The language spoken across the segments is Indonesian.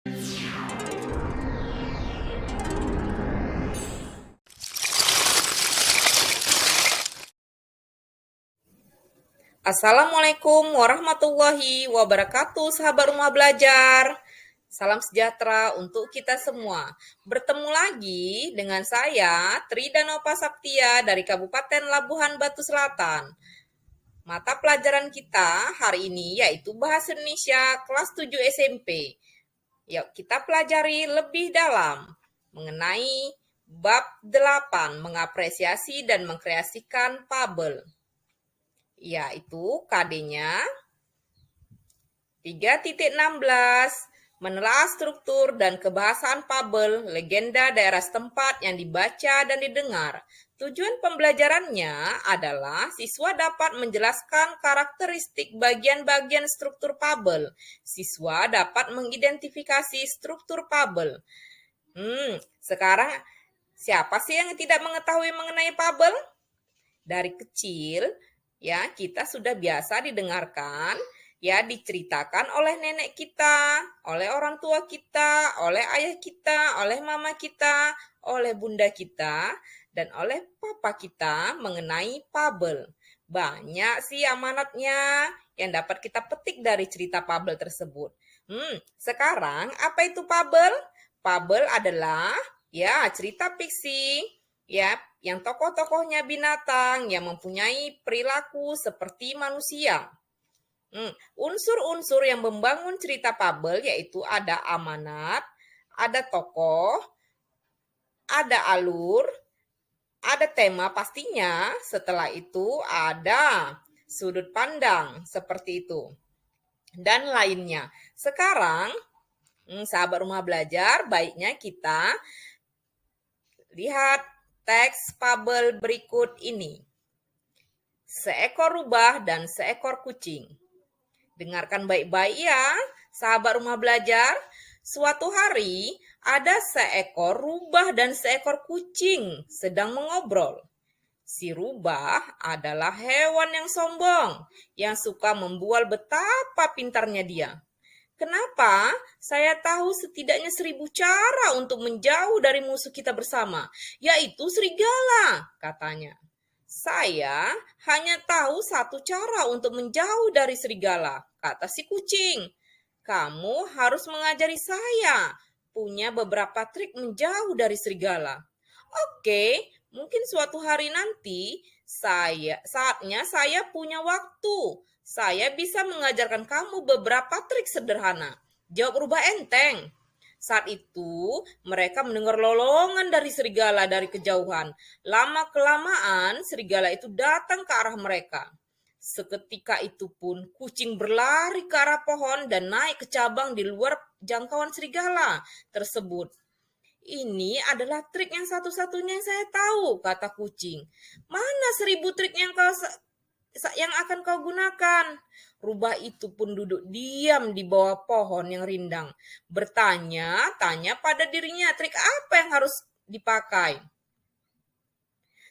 Assalamualaikum warahmatullahi wabarakatuh, sahabat rumah belajar. Salam sejahtera untuk kita semua. Bertemu lagi dengan saya, Tridanopa Saktia dari Kabupaten Labuhan Batu Selatan. Mata pelajaran kita hari ini yaitu Bahasa Indonesia kelas 7 SMP. Yuk kita pelajari lebih dalam mengenai bab 8, mengapresiasi dan mengkreasikan fabel. Yaitu KD-nya 3.16 menelaah struktur dan kebahasaan fabel legenda daerah setempat yang dibaca dan didengar. Tujuan pembelajarannya adalah siswa dapat menjelaskan karakteristik bagian-bagian struktur fabel. Siswa dapat mengidentifikasi struktur fabel. Sekarang siapa sih yang tidak mengetahui mengenai fabel? Dari kecil ya kita sudah biasa didengarkan, ya diceritakan oleh nenek kita, oleh orang tua kita, oleh ayah kita, oleh mama kita, oleh bunda kita, dan oleh papa kita mengenai fabel. Banyak sih amanatnya yang dapat kita petik dari cerita fabel tersebut. Sekarang apa itu fabel? Fabel adalah ya cerita fiksi, ya yang tokoh-tokohnya binatang yang mempunyai perilaku seperti manusia. Unsur-unsur yang membangun cerita fabel yaitu ada amanat, ada tokoh, ada alur, ada tema pastinya, setelah itu ada sudut pandang seperti itu, dan lainnya. Sekarang, sahabat rumah belajar, baiknya kita lihat teks fabel berikut ini. Seekor rubah dan seekor kucing. Dengarkan baik-baik ya, sahabat rumah belajar. Suatu hari, ada seekor rubah dan seekor kucing sedang mengobrol. Si rubah adalah hewan yang sombong, yang suka membual betapa pintarnya dia. Kenapa? Saya tahu setidaknya 1000 cara untuk menjauh dari musuh kita bersama, yaitu serigala, katanya. Saya hanya tahu satu cara untuk menjauh dari serigala, kata si kucing. Kamu harus mengajari saya, punya beberapa trik menjauh dari serigala. Oke, mungkin suatu hari nanti saatnya saya punya waktu. Saya bisa mengajarkan kamu beberapa trik sederhana. Jawab rubah enteng. Saat itu, mereka mendengar lolongan dari serigala dari kejauhan. Lama-kelamaan, serigala itu datang ke arah mereka. Seketika itu pun, kucing berlari ke arah pohon dan naik ke cabang di luar jangkauan serigala tersebut. Ini adalah trik yang satu-satunya yang saya tahu, kata kucing. Mana 1000 trik yang akan kau gunakan? Rubah itu pun duduk diam di bawah pohon yang rindang. Bertanya-tanya pada dirinya trik apa yang harus dipakai.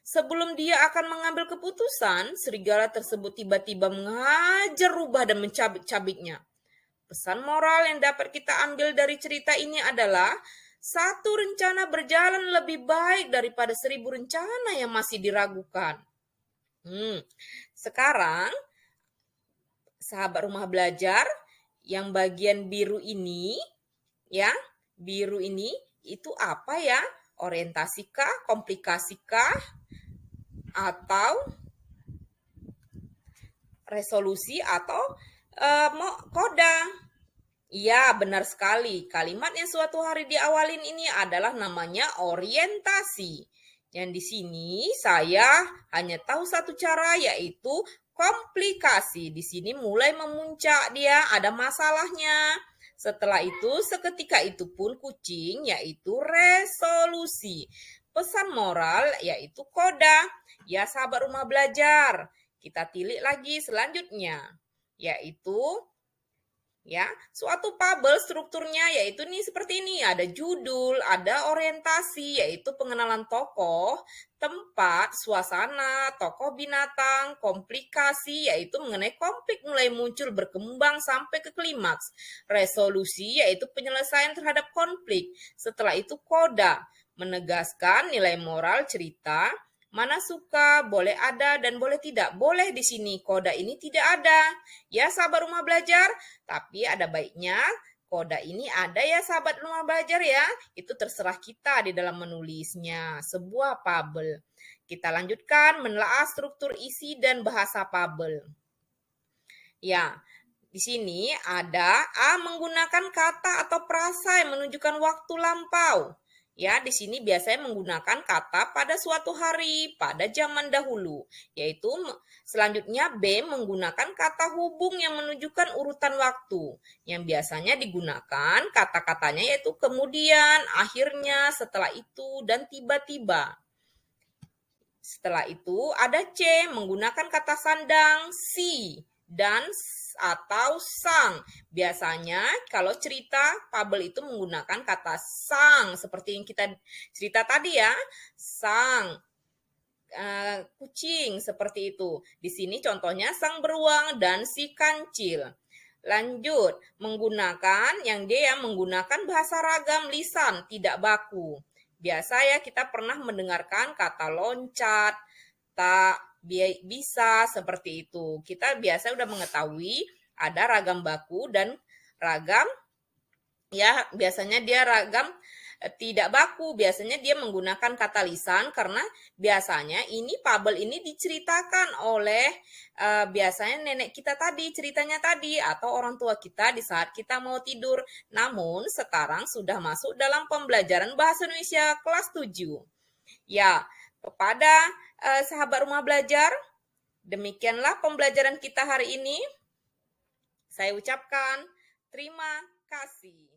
Sebelum dia akan mengambil keputusan, serigala tersebut tiba-tiba mengajar rubah dan mencabik-cabiknya. Pesan moral yang dapat kita ambil dari cerita ini adalah satu rencana berjalan lebih baik daripada 1000 rencana yang masih diragukan. Sekarang, sahabat rumah belajar, yang bagian biru ini, ya, biru ini itu apa ya? Orientasikah, komplikasikah, atau resolusi atau koda? Iya, benar sekali. Kalimat yang suatu hari diawalin ini adalah namanya orientasi. Yang di sini saya hanya tahu satu cara, yaitu komplikasi. Di sini mulai memuncak dia, ada masalahnya. Setelah itu, seketika itu pun kucing, yaitu resolusi. Pesan moral, yaitu koda. Ya, sahabat rumah belajar. Kita tilik lagi selanjutnya, yaitu Ya, suatu fabel strukturnya yaitu nih seperti ini, ada judul, ada orientasi yaitu pengenalan tokoh, tempat, suasana, tokoh binatang, komplikasi yaitu mengenai konflik mulai muncul berkembang sampai ke klimaks, resolusi yaitu penyelesaian terhadap konflik, setelah itu koda, menegaskan nilai moral cerita, mana suka, boleh ada dan boleh tidak. Boleh di sini, koda ini tidak ada. Ya, sahabat rumah belajar, tapi ada baiknya koda ini ada ya sahabat rumah belajar ya. Itu terserah kita di dalam menulisnya. Sebuah fabel. Kita lanjutkan menelaah struktur isi dan bahasa fabel. Ya, di sini ada A menggunakan kata atau frasa yang menunjukkan waktu lampau. Ya, di sini biasanya menggunakan kata pada suatu hari, pada zaman dahulu. Yaitu selanjutnya B menggunakan kata hubung yang menunjukkan urutan waktu. Yang biasanya digunakan kata-katanya yaitu kemudian, akhirnya, setelah itu, dan tiba-tiba. Setelah itu ada C menggunakan kata sandang, si, dan atau sang. Biasanya kalau cerita fabel itu menggunakan kata sang seperti yang kita cerita tadi ya. Sang kucing seperti itu. Di sini contohnya sang beruang dan si kancil. Lanjut, menggunakan yang dia menggunakan bahasa ragam lisan tidak baku. Biasa ya kita pernah mendengarkan kata loncat, tak bisa seperti itu. Kita biasa udah mengetahui ada ragam baku dan ragam ya biasanya dia ragam tidak baku. Biasanya dia menggunakan kata lisan karena biasanya ini fabel ini diceritakan oleh biasanya nenek kita tadi ceritanya tadi atau orang tua kita di saat kita mau tidur. Namun sekarang sudah masuk dalam pembelajaran bahasa Indonesia kelas 7. Ya, kepada sahabat rumah belajar, demikianlah pembelajaran kita hari ini. Saya ucapkan terima kasih.